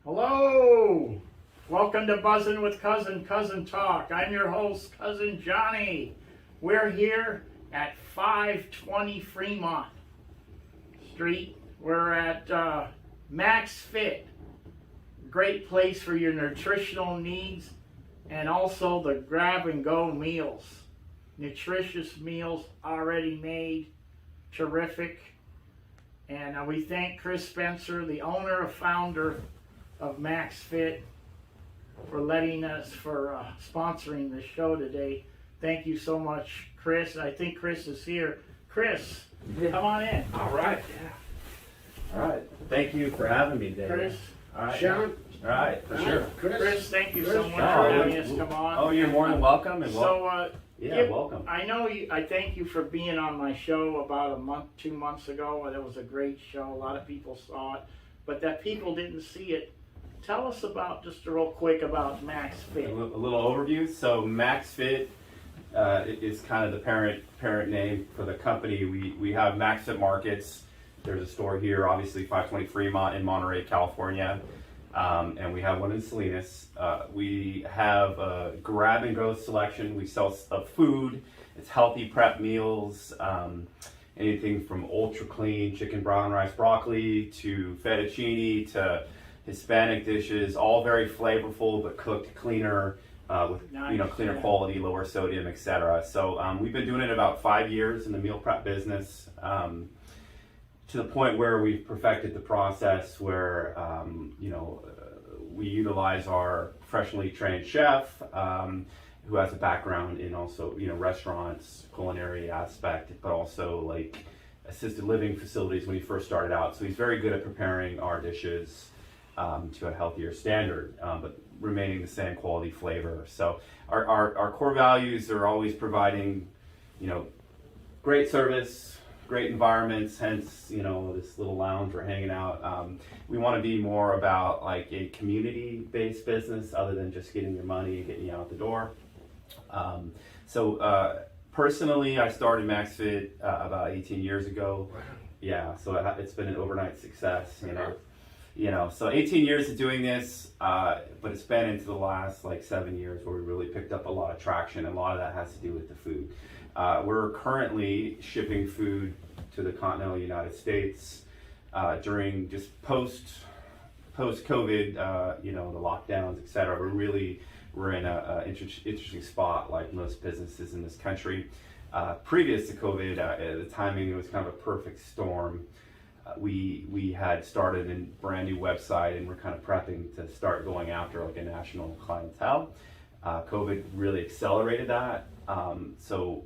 Hello! Welcome to Buzzin' with Cousin Talk. I'm your host, Cousin Johnny. We're here at 520 Fremont Street. We're at Maxfit. Great place for your nutritional needs and also the grab-and-go meals. Nutritious meals already made. Terrific. And we thank Chris Spencer, the owner and founder of Maxfit, for sponsoring the show today. Thank you so much, Chris. I think Chris is here. Chris, come on in. All right. Yeah. All right. Thank you for having me today. Chris. All right. Sharon. All right, for sure. Chris, thank you so much for having us come on. Oh, you're more than welcome. And welcome. I know you. I thank you for being on my show about 2 months ago. It was a great show. A lot of people saw it, but that people didn't see it. Tell us about, just real quick, about Maxfit. A little overview. So Maxfit is kind of the parent name for the company. We have Maxfit Markets. There's a store here, obviously 520 Fremont in Monterey, California, and we have one in Salinas. We have a grab-and-go selection. We sell food. It's healthy prep meals. Anything from ultra clean chicken, brown rice, broccoli to fettuccine to Hispanic dishes, all very flavorful but cooked cleaner, with cleaner quality, lower sodium, etc. So we've been doing it about 5 years in the meal prep business, to the point where we've perfected the process where we utilize our professionally trained chef who has a background in also restaurants, culinary aspect, but also like assisted living facilities when he first started out. So he's very good at preparing our dishes to a healthier standard, but remaining the same quality flavor. So our core values are always providing, great service, great environments, hence, this little lounge we're hanging out. We want to be more about like a community-based business other than just getting your money and getting you out the door. Personally, I started Maxfit about 18 years ago. Wow. Yeah, so it's been an overnight success, so 18 years of doing this, but it's been into the last 7 years where we really picked up a lot of traction, and a lot of that has to do with the food. We're currently shipping food to the continental United States during just post-COVID, the lockdowns, etc. We're in an interesting spot like most businesses in this country. Previous to COVID, the timing was kind of a perfect storm. We had started a brand new website and we're kind of prepping to start going after like a national clientele. COVID really accelerated that. So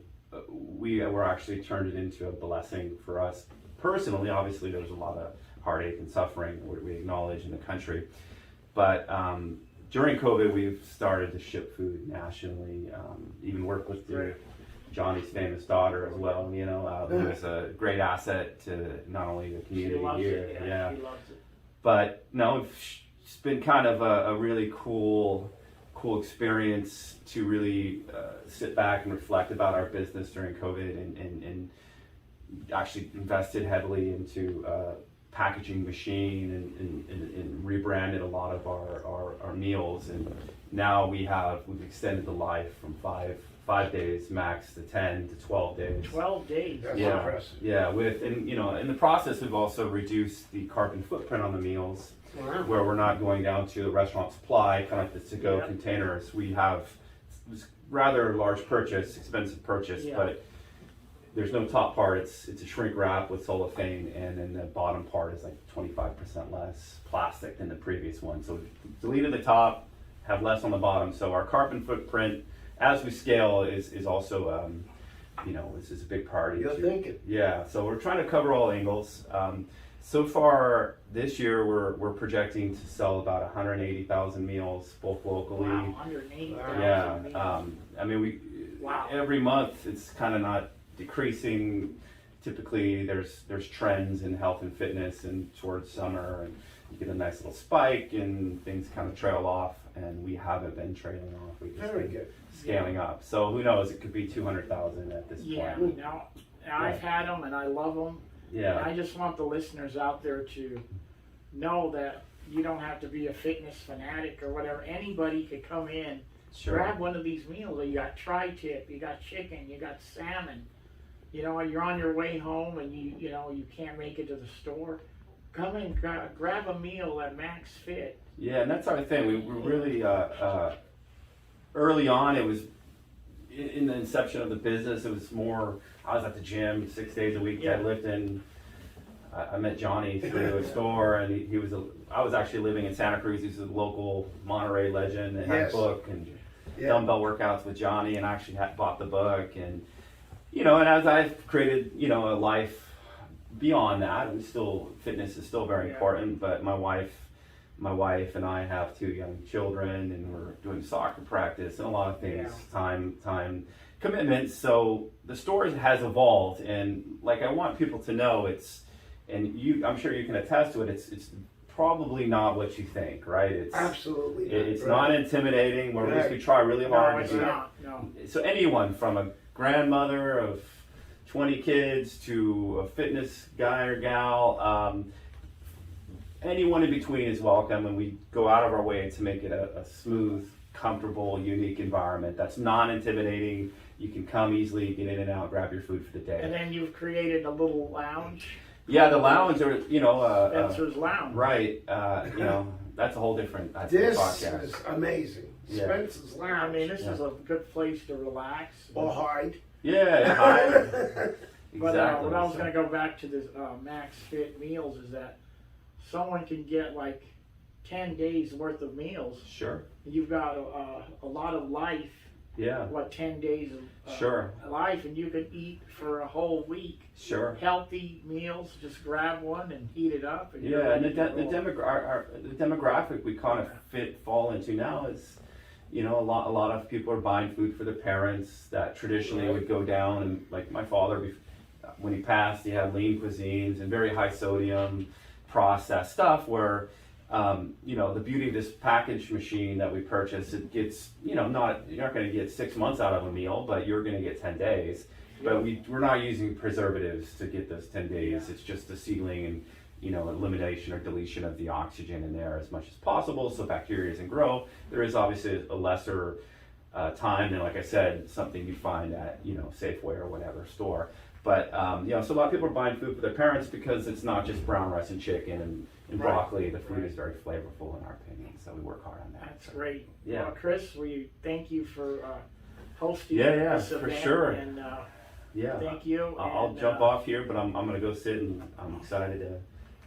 we were actually turned it into a blessing for us personally. Obviously there was a lot of heartache and suffering we acknowledge in the country. But during COVID, we've started to ship food nationally, even work with Johnny's famous daughter as well, who is a great asset to not only the community here. She loves it. But no, it's been kind of a really cool experience to really sit back and reflect about our business during COVID and actually invested heavily into packaging machine and rebranded a lot of our meals, and now we've extended the life from five days max to 10 to 12 days. 12 days. That's impressive. Yeah, in the process we've also reduced the carbon footprint on the meals. Wow. Where we're not going down to the restaurant supply, kind of like the to-go containers. We have rather large expensive purchase, but there's no top part. It's a shrink wrap with cellophane, and then the bottom part is like 25% less plastic than the previous one. So deleted the top, have less on the bottom. So our carbon footprint, as we scale, is also this is a big priority. You're thinking. Yeah. So we're trying to cover all angles. So far this year, we're projecting to sell about 180,000 meals, both locally. Wow, 180,000 meals. Every month it's kind of not decreasing. Typically, there's trends in health and fitness, and towards summer, and you get a nice little spike, and things kind of trail off. And we haven't been trailing off. We've just been scaling up. So who knows? It could be 200,000 at this point. I've had them and I love them. Yeah. And I just want the listeners out there to know that you don't have to be a fitness fanatic or whatever. Anybody could come in, Sure. grab one of these meals. You got tri-tip, you got chicken, you got salmon. You know, you're on your way home and you know, you can't make it to the store. Come in, grab a meal at Maxfit. Yeah, and that's our thing. We were really early on. It was in the inception of the business. It was more. I was at the gym 6 days a week, Yeah. deadlifting. I met Johnny through a store, and he was. I was actually living in Santa Cruz. He's a local Monterey legend, and had a Yes. book and Yeah. dumbbell workouts with Johnny, and I actually bought the book. And you know, and as I've created, you know, a life beyond that, and still fitness is still very Yeah. important. But my wife and I have 2 young children, and we're doing soccer practice and a lot of things, time commitments. So the store has evolved, and like I want people to know, I'm sure you can attest to it. It's probably not what you think, right? Absolutely. It's Right. not intimidating. Where at least we Right. try really No, hard it's to do. not. No. So anyone from a grandmother of 20 kids to a fitness guy or gal, anyone in between is welcome, and we go out of our way to make it a smooth, comfortable, unique environment that's non-intimidating. You can come easily, get in and out, grab your food for the And day. then you've created a little lounge, Yeah, the lounge, or Spencer's Lounge. right, that's a whole different This podcast. is amazing. Yeah. Spencer's I Lounge. mean, this is a good place to relax. Or hide. Yeah, hi. But Exactly. what I was So- going to go back to this Maxfit meals is that someone can get like 10 days worth of meals. Sure. You've got a lot of life, Yeah. 10 days of Sure. life, and you can eat for a whole week. Sure. Healthy meals, just grab one and heat it up. And Yeah, you're and ready to roll. the demographic we kind of fall into now is, you know, a lot of people are buying food for their parents that traditionally would go down, and like my father, when he passed, he had lean cuisines and very high sodium processed stuff where, you know, the beauty of this package machine that we purchased, it gets, you know, you're not going to get 6 months out of a meal, but you're going to get 10 days. But we're not using preservatives to get those 10 days. It's just the sealing and, you know, elimination or deletion of the oxygen in there as much as possible so bacteria doesn't grow. There is obviously a lesser time than, like I said, something you find at, you know, Safeway or whatever store. But, you know, so a lot of people are buying food for their parents because it's not just brown rice and chicken and Right. broccoli. The food is very flavorful in our opinion, so we work hard on that. That's great. Yeah. Well, Chris, we thank you for hosting Yeah, this for event. sure. And Yeah. thank you. I'll and, jump off here, but I'm going to go sit, and I'm excited to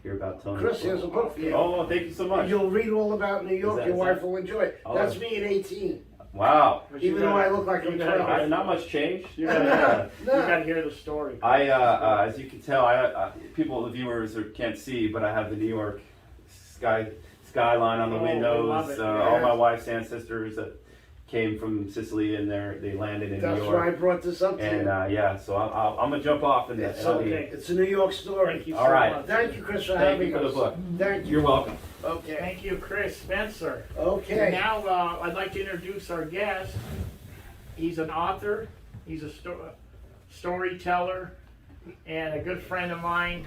hear about Tony. Chris, here's a book for you. Oh, thank you so much. You'll read all about New York. Your Is wife that- will enjoy it. Oh. That's me at 18. Wow. But you Even though I look like I'm you gotta 12. hear- Not much change. You gotta, No. you gotta hear the story. As you can tell, people, the viewers can't see, but I have the New York skyline on the Oh, we windows. love it. All my wife's ancestors that came from Sicily, and they landed in That's New why I York. brought this up to And you. yeah, so I'm gonna jump off and It's I'll okay. It's a New York story. Thank you All so right. much. Thank you, Chris, for Thank having you for the us. book. Thank you. You're welcome. Okay. Thank you, Chris Spencer. Okay. And now I'd like to introduce our guest. He's an author, he's a storyteller, and a good friend of mine.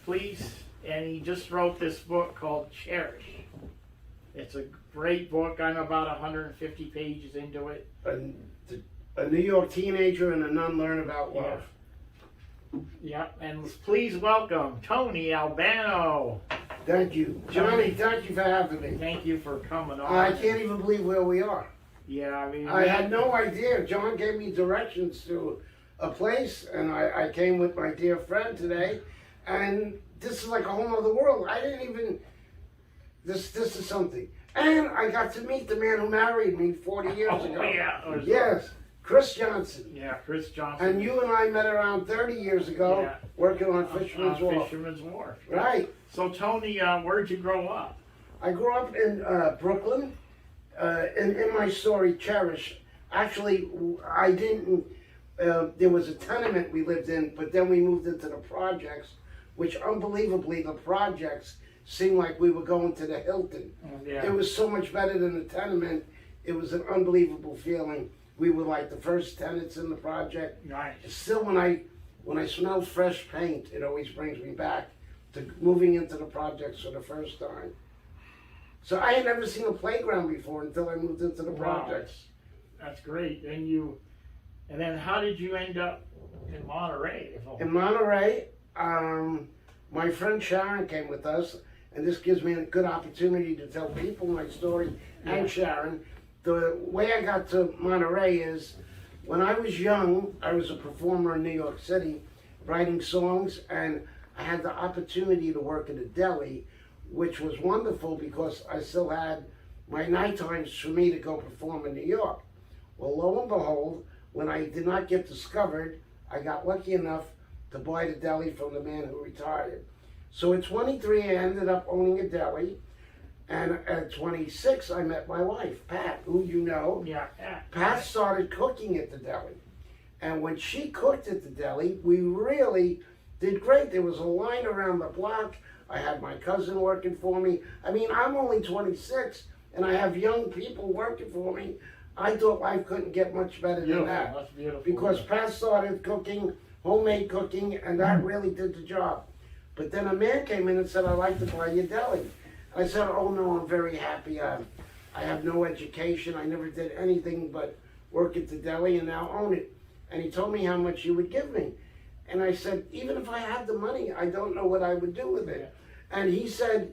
And he just wrote this book called Cherish. It's a great book. I'm about 150 pages into it. A New York teenager and a nun learn about love. Yeah, and please welcome Tony Albano. Thank you. Johnny, thank you for having me. Thank you for coming on. I can't even believe where we are. Yeah, I mean, I had no idea. John gave me directions to a place, and I came with my dear friend today, and this is like a whole other world. I didn't even, this is something. And I got to meet the man who married me 40 years ago. Yeah. Yes, Chris Johnson. Yeah, Chris Johnson. And you and I met around 30 years ago, Yeah. working on Fisherman's Wharf. Fisherman's Wharf. Right. So, Tony, where'd you grow up? I grew up in Brooklyn. In my story, Cherish, actually, I didn't, there was a tenement we lived in, but then we moved into the projects, which unbelievably, the projects seemed like we were going to the Hilton. Yeah. It was so much better than the tenement. It was an unbelievable feeling. We were like the first tenants in the project. Nice. Still, when I smell fresh paint, it always brings me back to moving into the projects for the first time. So I had never seen a playground before until I moved into the Wow, project. that's great. And then how did you end up in Monterey? In Monterey, my friend Sharon came with us, and this gives me a good opportunity to tell people my story and Sharon. The way I got to Monterey is when I was young, I was a performer in New York City, writing songs, and I had the opportunity to work at a deli, which was wonderful because I still had my night times for me to go perform in New York. Well, lo and behold, when I did not get discovered, I got lucky enough to buy the deli from the man who retired. So at 23, I ended up owning a deli, and at 26, I met my wife, Pat, who you know. Yeah. Pat started cooking at the deli. And when she cooked at the deli, we really did great. There was a line around the block. I had my cousin working for me. I mean, I'm only 26, and I have young people working for me. I thought life couldn't get much better than that. That's beautiful. Because Pat started cooking, homemade cooking, and that really did the job. But then a man came in and said, I'd like to buy your deli. I said, oh no, I'm very happy. I have no education. I never did anything but work at the deli and now own it. And he told me how much he would give me. And I said, even if I had the money, I don't know what I would do with it. And he said,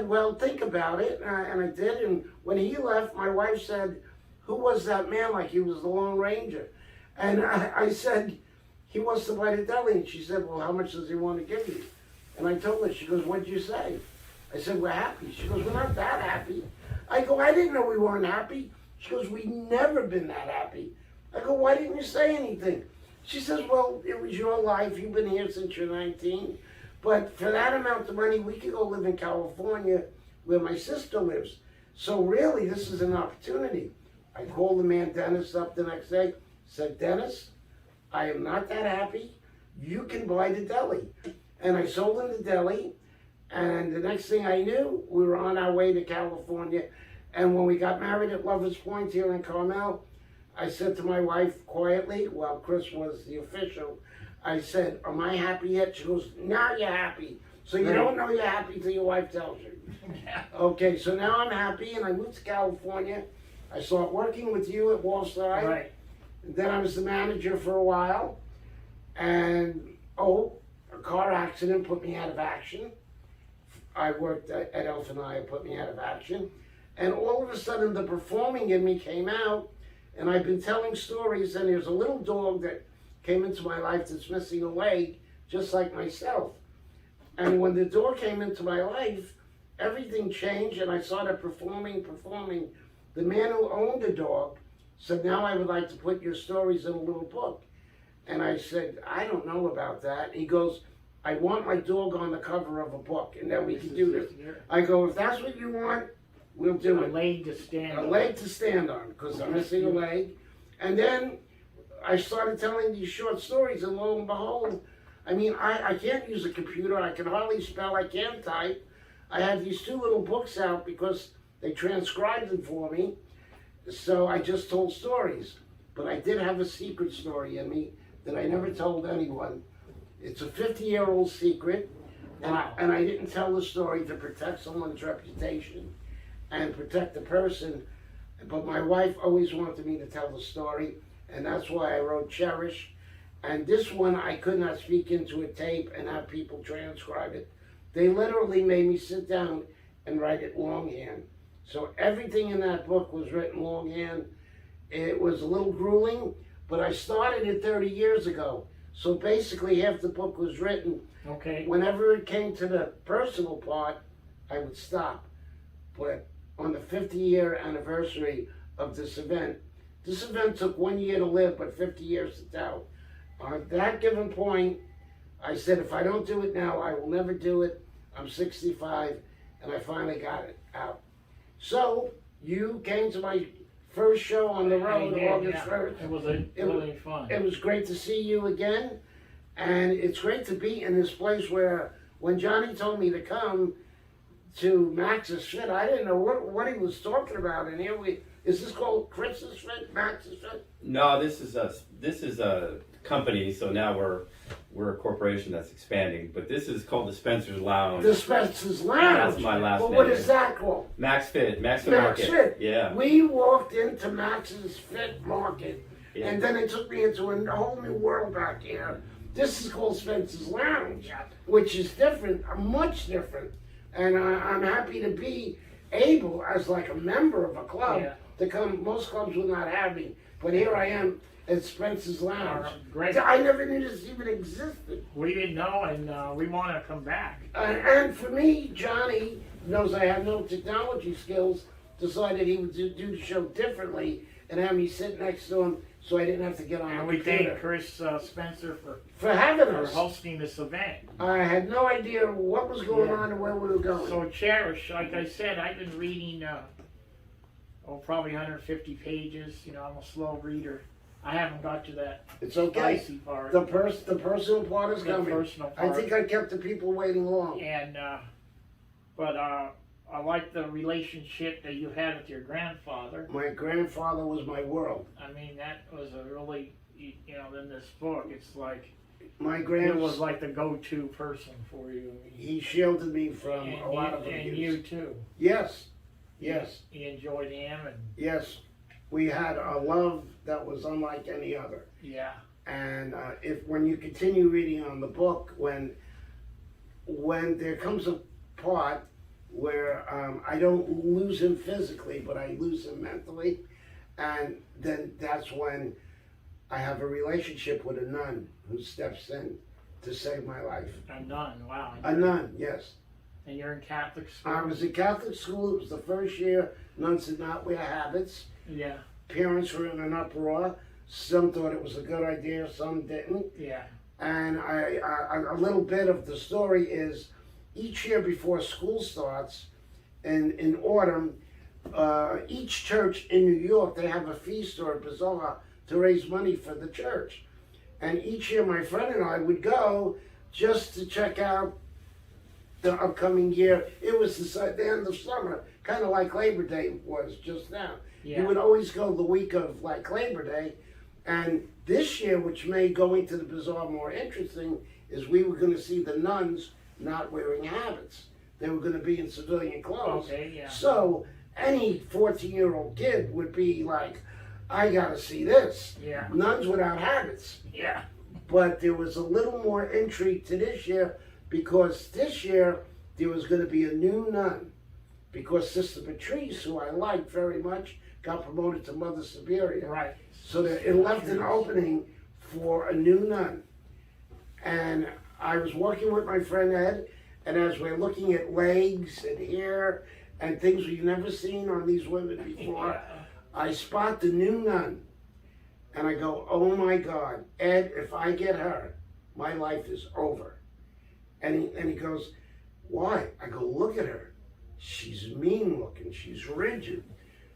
well, think about it. And I did. And when he left, my wife said, who was that man? Like he was the Lone Ranger. And I said, he wants to buy the deli. And she said, well, how much does he want to give you? And I told her, she goes, what'd you say? I said, we're happy. She goes, we're not that happy. I go, I didn't know we weren't happy. She goes, we've never been that happy. I go, why didn't you say anything? She says, well, it was your life. You've been here since you're 19. But for that amount of money, we could go live in California where my sister lives. So really, this is an opportunity. I called the man Dennis up the next day, said, Dennis, I am not that happy. You can buy the deli. And I sold him the deli. And the next thing I knew, we were on our way to California. And when we got married at Lovers Point here in Carmel, I said to my wife quietly, while Chris was the official, I said, am I happy yet? She goes, now you're happy. So you don't know you're happy till your wife tells you. Okay, so now I'm happy, and I moved to California. I started working with you at Wallside. Right. And then I was the manager for a while. And, a car accident put me out of action. I worked at Elfania, put me out of action. And all of a sudden, the performing in me came out, and I've been telling stories, and there's a little dog that came into my life that's missing a leg, just like myself. And when the dog came into my life, everything changed, and I started performing. The man who owned the dog said, now I would like to put your stories in a little book. And I said, I don't know about that. He goes, I want my dog on the cover of a book, and then we can do this. I go, if that's what you want, we'll do it. A leg to stand on. A leg to stand on, because I'm missing a leg. And then I started telling these short stories, and lo and behold, I mean, I can't use a computer, I can hardly spell, I can't type. I had these two little books out because they transcribed them for me, so I just told stories. But I did have a secret story in me that I never told anyone. It's a 50-year-old secret, and I didn't tell the story to protect someone's reputation and protect the person, but my wife always wanted me to tell the story, and that's why I wrote Cherish. And this one, I could not speak into a tape and have people transcribe it. They literally made me sit down and write it longhand. So everything in that book was written longhand. It was a little grueling, but I started it 30 years ago. So basically half the book was written. Okay. Whenever it came to the personal part, I would stop. But on the 50-year anniversary of this event took 1 year to live, but 50 years to tell. On that given point, I said, if I don't do it now, I will never do it. I'm 65, and I finally got it out. So, you came to my first show on the road, August 1st. It was really fun. It was great to see you again, and it's great to be in this place where, when Johnny told me to come to Max's Fit, I didn't know what he was talking about. And here is this called Chris's Fit, Max's Fit? No, this is company, so now we're a corporation that's expanding. But this is called the Spencer's Lounge. The Spencer's Lounge. That's my last Well, name. what is that called? Maxfit Max Market. Fit. Yeah. We walked into Max's Fit Market, Yeah. and then it took me into a whole new world back here. This is called Spencer's Lounge, which is different, much different. And I'm happy to be able, as like a member of a club, to come. Most clubs will not have me, but here I am at Spencer's Lounge. Great. I never knew this even existed. We didn't know, and we want to come back. And for me, Johnny knows I have no technology skills, decided he would do the show differently and have me sit next to him so I didn't have to get on And the we computer. thank Chris Spencer For having for us. hosting this event. I had no idea what was going on and where we were going. So Cherish, like I said, I've been reading, probably 150 pages. You know, I'm a slow reader. I haven't got to that It's okay. spicy part. The personal part is The coming. personal I part. think I kept the people waiting long. And, but I like the relationship that you had with your grandfather. My grandfather was my world. I mean, that was a really, you know, in this book, it's like, My it grand was like the go-to person for you. he shielded me from And a lot of and abuse. you too. Yes. Yes. You enjoyed him, and Yes. We had a love that was unlike any other. yeah. And when you continue reading on the book, when there comes a part where I don't lose him physically, but I lose him mentally, and then that's when I have a relationship with a nun who steps in to save my life. A nun, wow. A nun, yes. And you're in Catholic school? I was in Catholic school. It was the first year nuns did not wear habits. Yeah, Parents were in an uproar. Some thought it was a good idea, some didn't. yeah, And a little bit of the story is each year before school starts, in autumn, each church in New York, they have a feast or a bazaar to raise money for the church. And each year my friend and I would go just to check out the upcoming year. It was the end of summer, kind of like Labor Day was just now. yeah. You would always go the week of like Labor Day. And this year, which made going to the bazaar more interesting, is we were going to see the nuns not wearing habits. They were going to be in civilian clothes. Okay, yeah. So any 14-year-old kid would be like, I got to see this. Yeah, Nuns without habits. yeah. But there was a little more intrigue to this year because this year there was going to be a new nun. Because Sister Patrice, who I liked very much, got promoted to Mother Superior. Right. So that it left an opening for a new nun. And I was working with my friend Ed, and as we're looking at legs and hair and things we've never seen on these women before, Yeah. I spot the new nun. And I go, oh my God, Ed, if I get her, my life is over. And he goes, why? I go, look at her. She's mean looking, she's rigid.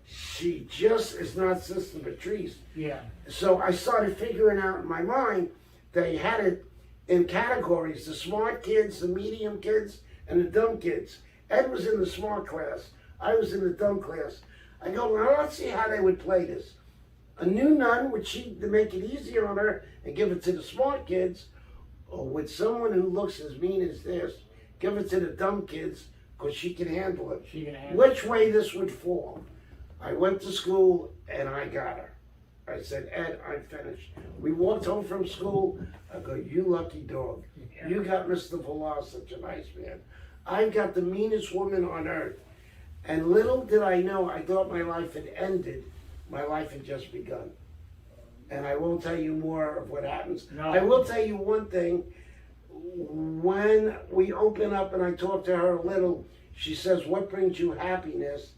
She just is not Sister Patrice. Yeah. So I started figuring out in my mind, they had it in categories, the smart kids, the medium kids, and the dumb kids. Ed was in the smart class. I was in the dumb class. I go, well, let's see how they would play this. A new nun, would she to make it easier on her and give it to the smart kids, or would someone who looks as mean as this give it to the dumb kids because she can handle it? She can handle Which way this would fall? I went to school and I got her. I said, Ed, I'm finished. We walked home from school. I go, you lucky dog. Yeah. You got Mr. Villar, such a nice man. I got the meanest woman on earth. And little did I know, I thought my life had ended. My life had just begun. And I won't tell you more of what happens. No. I will tell you one thing. When we open up and I talk to her a little, she says, what brings you happiness?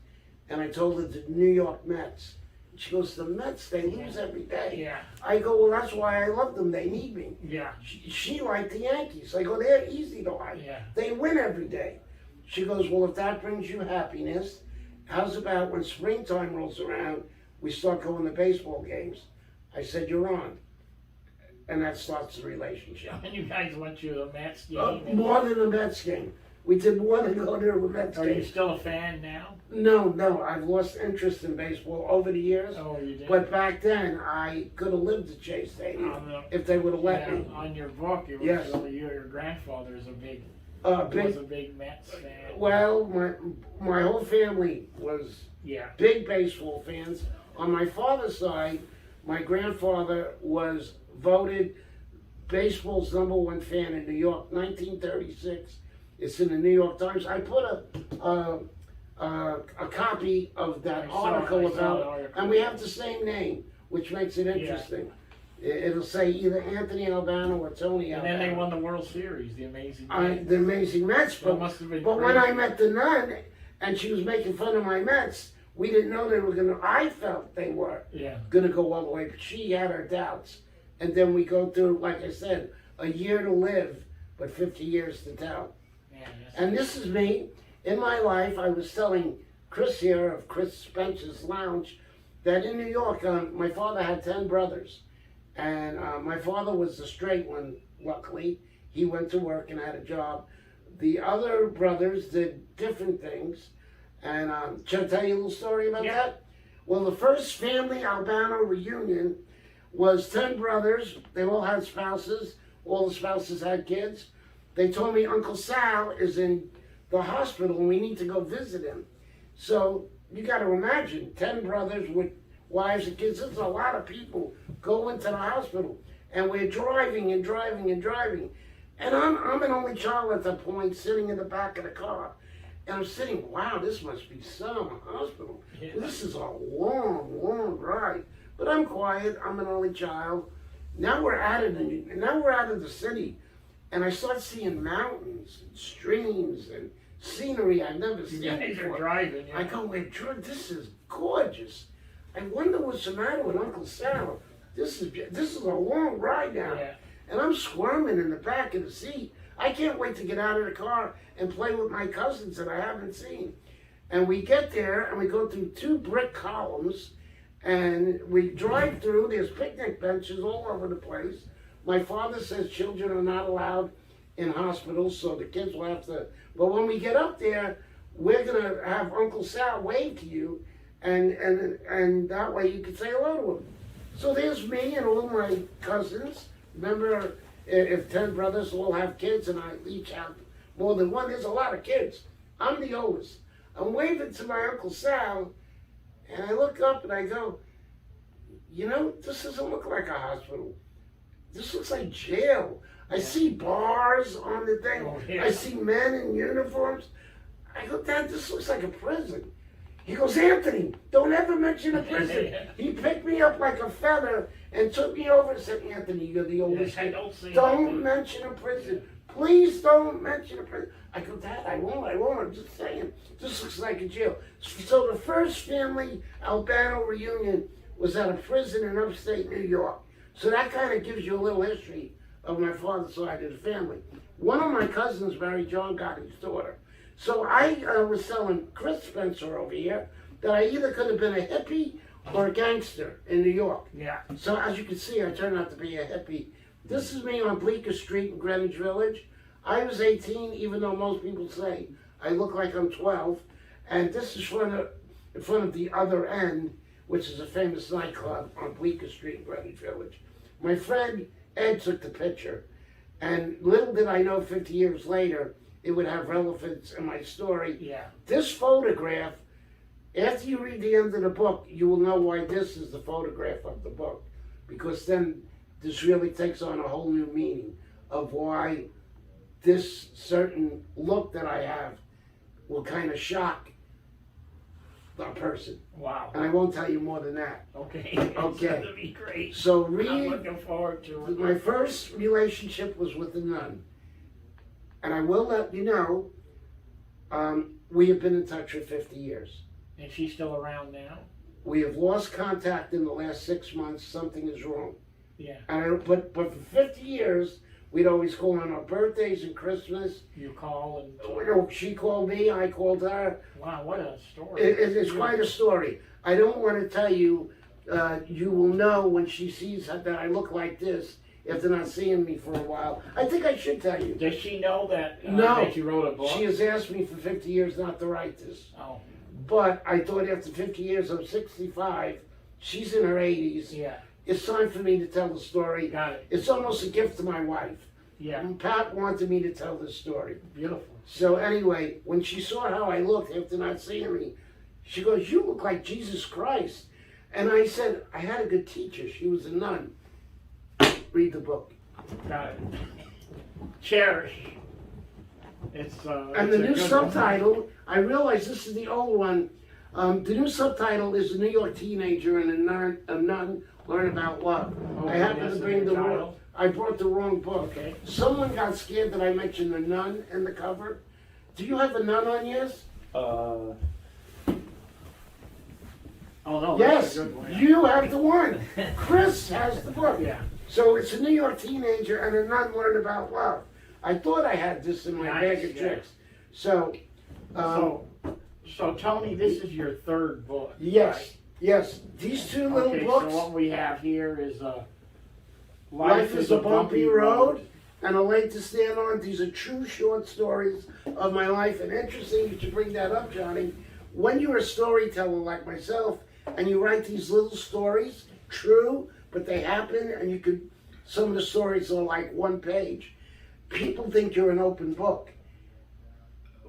And I told her the New York Mets. She goes, the Mets, they lose every day. Yeah. I go, well, that's why I love them. They need me. Yeah. She liked the Yankees. I go, they're easy to like. Yeah. They win every day. She goes, well, if that brings you happiness, how's about when springtime rolls around, we start going to baseball games? I said, you're on. And that starts the relationship. And you guys went to a Mets game. More than a Mets game. we didn't want to go to a Mets Are you game. still a fan now? No, I've lost interest in baseball over the years. Oh, you did? But back then, I could have lived at Chase Stadium if they would have let me. On your book, it was Yes. your grandfather is a big Mets fan. Well, my whole family was Yeah. big baseball fans. On my father's side, my grandfather was voted baseball's #1 fan in New York, 1936. It's in the New York Times. I put a copy of that article about, and we have the same name, which makes it interesting. It'll say either Anthony Albano or Tony And Albano. then they won the World Series, the Amazing The Amazing Mets. That must have been But when crazy. I met the nun, and she was making fun of my Mets, we didn't know they were gonna. I felt they were Yeah. gonna go all the way, but she had her doubts. And then we go through, like I said, a year to live, but 50 years to tell. Yeah, And this is me. In my life, I was telling Chris here of Chris Spencer's Lounge that in New York, my father had 10 brothers. And my father was the straight one, luckily. He went to work and had a job. The other brothers did different things. And should I tell you a little story about that? Well, the first family Albano reunion was 10 brothers. They all had spouses. All the spouses had kids. They told me Uncle Sal is in the hospital and we need to go visit him. So you got to imagine 10 brothers with wives and kids. There's a lot of people going to the hospital. And we're driving and driving and driving. And I'm an only child at that point, sitting in the back of the car. And I'm sitting, wow, this must be some hospital. Yeah. This is a long, long ride. But I'm quiet. I'm an only child. Now we're out of the city, and I start seeing mountains and streams and scenery I've never seen You guys are before. driving. Yeah. I go, wait, this is gorgeous. I wonder what's the matter with Uncle Sal. This is a long ride now, Yeah. and I'm squirming in the back of the seat. I can't wait to get out of the car and play with my cousins that I haven't seen. And we get there, and we go through 2 brick columns, and we drive through. There's picnic benches all over the place. My father says children are not allowed in hospitals, so the kids will have to. But when we get up there, we're gonna have Uncle Sal wave to you, and that way you can say hello to him. So there's me and all my cousins. Remember, if 10 brothers all have kids, and I each have more than one, there's a lot of kids. I'm the oldest. I'm waving to my Uncle Sal, and I look up and I go, you know, this doesn't look like a hospital. This looks like jail. I see bars on the thing. Oh, yeah. I see men in uniforms. I go, Dad, this looks like a prison. He goes, Anthony, don't ever mention a prison. He picked me up like a feather and took me over and said, Anthony, you're the oldest kid. Don't mention a prison. Please don't mention a prison. I go, Dad, I won't. I'm just saying. This looks like a jail. So the first family Albano reunion was at a prison in upstate New York. So that kind of gives you a little history of my father's side of the family. One of my cousins married John Gotti's daughter. So I was telling Chris Spencer over here that I either could have been a hippie or a gangster in New York. Yeah. So as you can see, I turned out to be a hippie. This is me on Bleecker Street in Greenwich Village. I was 18, even though most people say I look like I'm 12. And this is in front of the Other End, which is a famous nightclub on Bleecker Street in Greenwich Village. My friend Ed took the picture, and little did I know 50 years later, it would have relevance in my story. Yeah. This photograph, after you read the end of the book, you will know why this is the photograph of the book. Because then this really takes on a whole new meaning of why this certain look that I have will kind of shock a person. Wow. And I won't tell you more than that. Okay. Okay. It's gonna be great. So I'm read, looking forward to it. my first relationship was with a nun. And I will let you know, we have been in touch for 50 years. And she's still around now? We have lost contact in the last 6 months. Something is wrong. Yeah. And but for 50 years, we'd always call on our birthdays and Christmas. You call and You know, she called me, I called her. wow, what a story. It's quite a story. I don't want to tell you. You will know when she sees that I look like this after not seeing me for a while. I think I should tell you. Does she know that, No. that you wrote a book? She has asked me for 50 years not to write this. Oh, But I thought after 50 years, I'm 65, she's in her 80s. yeah. It's time for me to tell the story. Got it. It's almost a gift to my wife. Yeah. And Pat wanted me to tell this story. Beautiful. So anyway, when she saw how I looked after not seeing me, she goes, "You look like Jesus Christ." And I said, I had a good teacher. She was a nun. Read the book. Got it. Cherish. It's And it's the a new good subtitle, I realize this is the old one. The new subtitle is "A New York Teenager and a nun learn about love." Oh, I happened that's to the bring new the wrong. title? I brought the wrong book. Okay. Someone got scared that I mentioned the nun in the cover. Do you have a nun on yours? Uh, Oh no. Yes, That's a good one. you have the one. Chris has the book. Yeah. So it's a New York teenager and a nun learn about love. I thought I had this in my Nice, bag of yeah. tricks. So, So Tony, this is your third book. yes, yes. These two little Okay, books, so what we have here is Life is a Bumpy Road and A Leg to Stand On. These are true short stories of my life. And interesting you should bring that up, Johnny. When you're a storyteller like myself and you write these little stories, true, but they happen, and you could, some of the stories are like one page. People think you're an open book.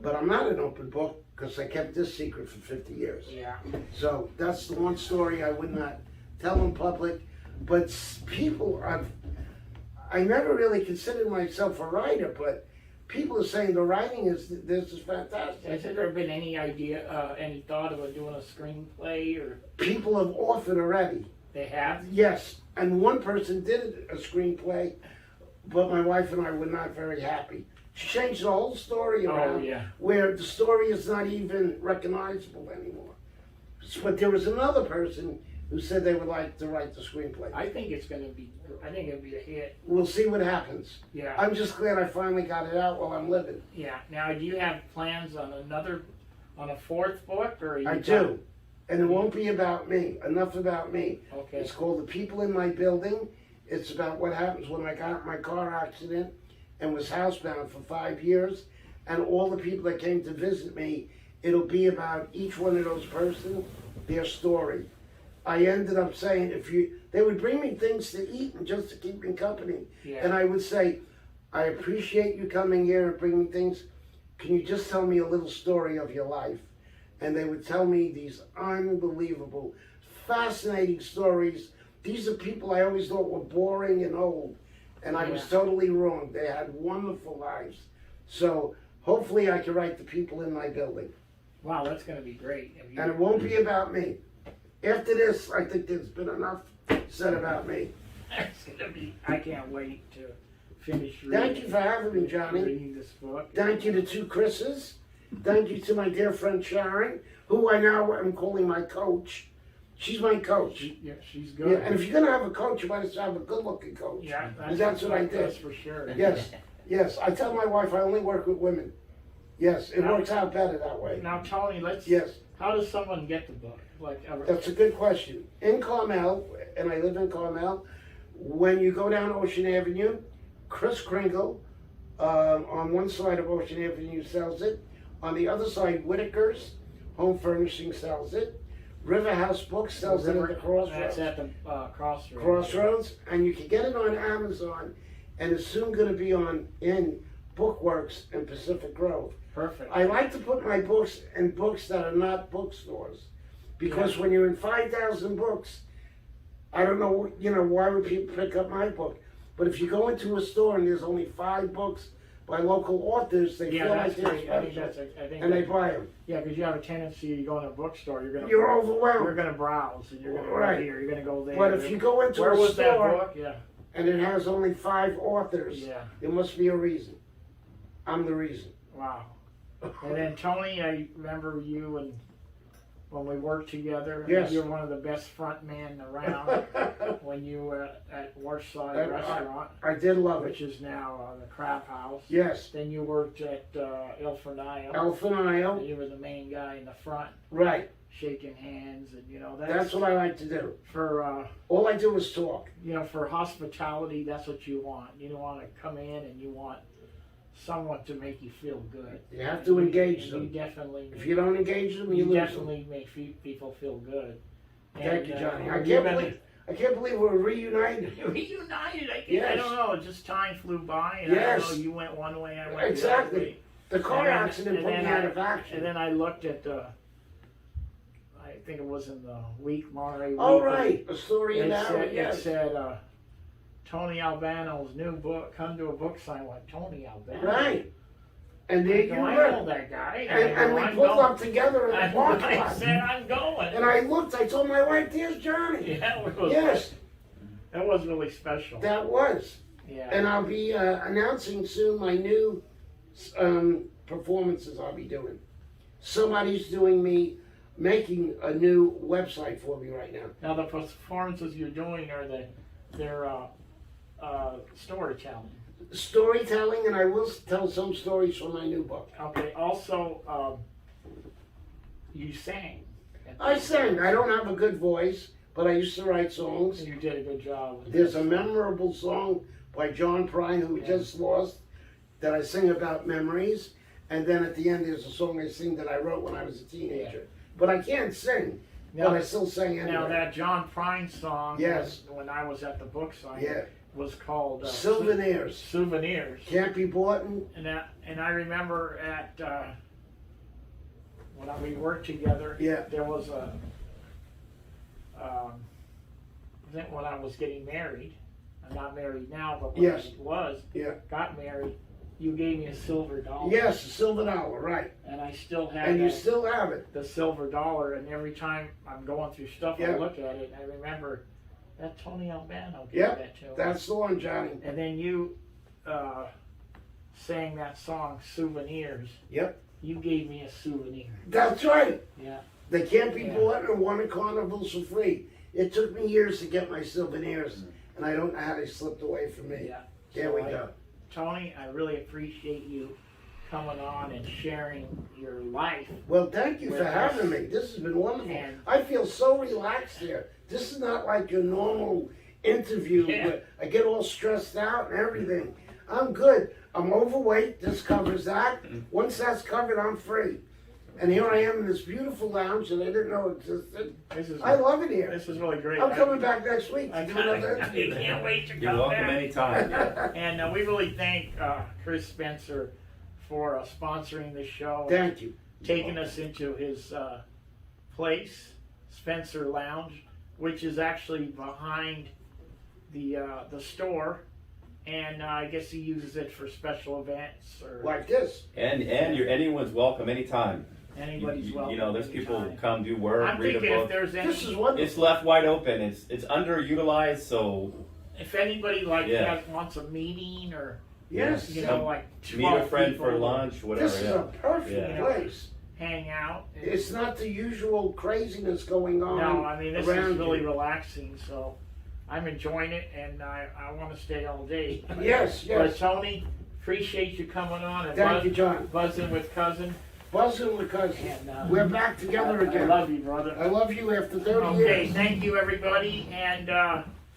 But I'm not an open book because I kept this secret for 50 years. Yeah. So that's the one story I would not tell in public. But people, I never really considered myself a writer, but people are saying the writing this is fantastic. Has there been any idea, any thought about doing a screenplay, or People have offered already. they have? Yes, and one person did a screenplay, but my wife and I were not very happy. She changed the whole story around, Oh yeah. where the story is not even recognizable anymore. But there was another person who said they would like to write the screenplay. I think it's gonna be. I think it'll be a hit. We'll see what happens. Yeah. I'm just glad I finally got it out while I'm living. Yeah. Now, do you have plans on on a fourth book, or are you I do. And it won't be about me. Enough about me. Okay. It's called The People in My Building. It's about what happens when I got in my car accident and was housebound for 5 years. And all the people that came to visit me, it'll be about each one of those persons, their story. I ended up saying, they would bring me things to eat and just to keep me company. Yeah. And I would say, I appreciate you coming here and bringing things. Can you just tell me a little story of your life? And they would tell me these unbelievable, fascinating stories. These are people I always thought were boring and old. And I was totally wrong. They had wonderful lives. So hopefully I can write The People in My Building. Wow, that's gonna be great. Have you- And it won't be about me. After this, I think there's been enough said about me. It's gonna be. I can't wait to finish reading. Thank you for having me, Johnny. Reading this book. Thank you to two Chris's. Thank you to my dear friend Sharon, who I now am calling my coach. She's my coach. Yeah, she's Yeah, good. and if you're gonna have a coach, you might as well have a good-looking coach. Yeah, That's what I did. That's for sure. Yes, yes. I tell my wife I only work with women. Yes, it Now- works out better that way. Now, Tony, let's. Yes, How does someone get the book? Like, that's a good question. In Carmel, and I live in Carmel, when you go down Ocean Avenue, Chris Kringle, on one side of Ocean Avenue sells it. On the other side, Whitaker's Home Furnishing sells it. River House Books sells it at the Crossroads. That's at the Crossroads. Crossroads, and you can get it on Amazon, and it's soon going to be in Bookworks in Pacific Grove. Perfect. I like to put my books in books that are not bookstores, because when you're in 5,000 books, I don't know, why would people pick up my book? But if you go into a store and there's only 5 books by local authors, they Yeah, feel like that's they're great. I think special, that's. I think. and they buy them. Yeah, because you have a tendency, you go in a bookstore, you're You're You're overwhelmed. gonna browse, and you're gonna go Right. here, you're gonna go there. But if you go into Where a was that store book? Yeah. and it has only 5 authors, Yeah. there must be a reason. I'm the reason. Wow. And then Tony, I remember you and when we worked together. Yes. You're one of the best front men around when you were at Waterside Restaurant, I did love which it. is now the Crab House. Yes. Then you worked at El Fornillo. Alphanile. You were the main guy in the front, Right. shaking hands, and That's what I like to do. for All I do is talk. for hospitality. That's what you want. You want to come in and you want someone to make you feel good. You have to engage And them. You definitely. If you don't engage them, you lose them. definitely make people feel good. Thank you, Johnny. I you've can't believe we're reunited. been reunited. I Yes. don't know. Just time flew by, and I Yes. don't know. You went one way, I went Exactly. the other way. The car And then- accident and put me then out I- of action. And then I looked at I think it was in the week, Monterey Week. Oh, right. A story in It that said, one, it yes. said Tony Albano's new book, come to a book sign. Like, Tony Albano? Right. And there you I know were. that guy. And we I'm pulled going. up together in the parking I lot. said, I'm going. And I looked, I told my wife, there's Johnny. Yeah, it was, Yes, that was really special. that was. Yeah. And I'll be announcing soon my new performances I'll be doing. Somebody's making a new website for me right now. Now the performances you're doing are they're storytelling. Storytelling, and I will tell some stories from my new book. Okay. Also, you sang. I sang. I don't have a good voice, but I used to write songs. You did a good job. With There's this. a memorable song by John Prine, who we just lost, that I sing about memories. And then at the end, there's a song I sing that I wrote when I was a teenager. But I can't sing, but I still sang anyway. Now that John Prine song, Yes. when I was at the book sign, Yeah. was called Souvenirs. Souvenirs. Can't be bought. And I remember at when we worked together, Yeah. there was I think when I was getting married, I'm not married now, but when Yes. I got married, you gave me a silver dollar. Yes, a silver dollar, right. And I still have And you that, still have it. the silver dollar, and every time I'm going through stuff, Yeah. I look at it, and I remember that Tony Albano gave Yep, that to me. That's the one, Johnny. And then you sang that song, Souvenirs. Yep. You gave me a souvenir. That's right. Yeah. They can't be Yeah. bought and won at carnivals for free. It took me years to get my souvenirs, and I don't know how they slipped away from me. Yeah. There we go. Tony, I really appreciate you coming on and sharing your life. Well, thank you With for us. having me. This has been wonderful. And- I feel so relaxed here. This is not like your normal interview Yeah. where I get all stressed out and everything. I'm good. I'm overweight. This covers that. Once that's covered, I'm free. And here I am in this beautiful lounge that I didn't know existed. This is I love it here. this is really great. I'm coming back next week I to do another can't interview. wait to come You're welcome back. anytime. And we really thank Chris Spencer for sponsoring this show, Thank you. taking us into his place, Spencer Lounge, which is actually behind the store, and I guess he uses it for special events or Like this. And you're anyone's welcome anytime. anybody's welcome. You know, there's people who anytime. come do work, I'm read a thinking if book. there's any, This is wonderful. It's left wide open. It's underutilized, so if anybody Yeah. wants a meeting or Yes. you Some- know like meet a 12 friend people for lunch, whatever. This is Yeah. a perfect Yeah. place. hang out. It's not the usual craziness going on. No, I mean this around is really you. relaxing, so I'm enjoying it, and I want to stay all day. Yes, But yes. Tony, appreciate you coming on and Thank you, John. buzzing with cousin. Buzzing because And, we're back together I again. love you, brother. I love you after 30 Okay, years. thank you everybody, and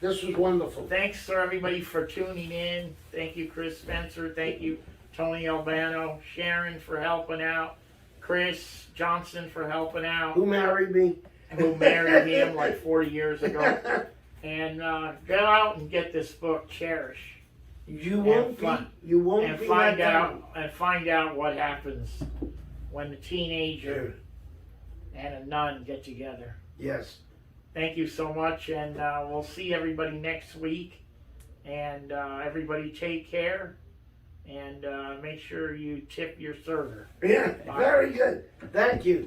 This was wonderful. thanks for everybody for tuning in. Thank you, Chris Spencer. Thank you, Tony Albano, Sharon for helping out, Chris Johnson for helping out, Who married me? who married him like 40 years ago. And go out and get this book, Cherish, You won't be. fi- You won't and be find let out down. and find out what happens when a teenager and a nun get together. Yes. Thank you so much, and we'll see everybody next week. And everybody take care, and make sure you tip your server. Yeah. Bye. Very good. Thank you.